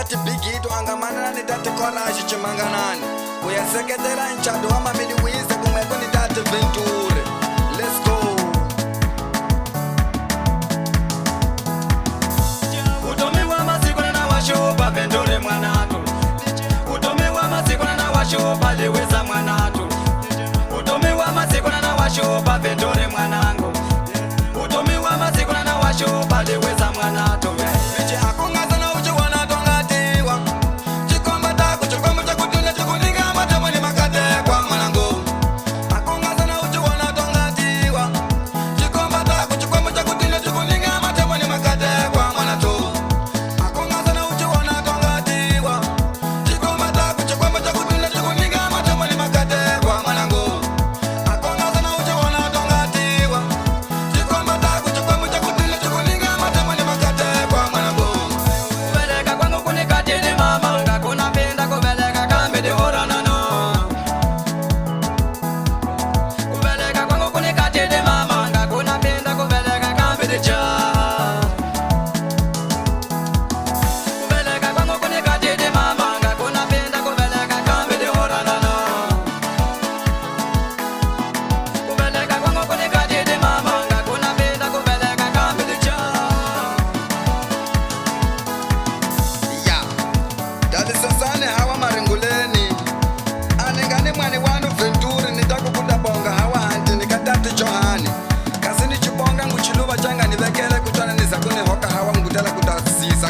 tati Biguito angamana ni tati Coragem chimanganani kuyaseketela nchado wa mami Luisa kumweko ni tati Venture. Let's go. Utomiwa masiku na washupa Venture mwanatu. Utomiwa masiku na washupa Luisa mwanatu. Utomiwa masiku na washupa Venture mwanangu. Utomiwa masiku na washupa Luisa mwanatu.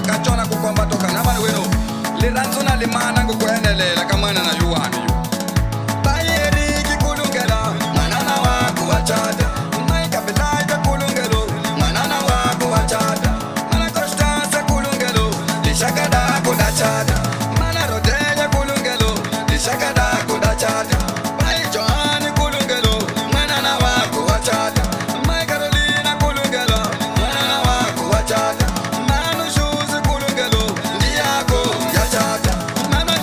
Kachona kukomba toka na mani weno liranzo na limana kukwenelela kamana na yuhani bayeri kikulungela manana waku wachata maika bilaika kulungelo manana waku wachata mana kostasa kulungelo lishakada kudachata mana rodeya kulungelo lishakada kudachata bayi johani kulungelo manana waku wachata mai Carolina kulungelo manana waku wachata Manu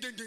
Sound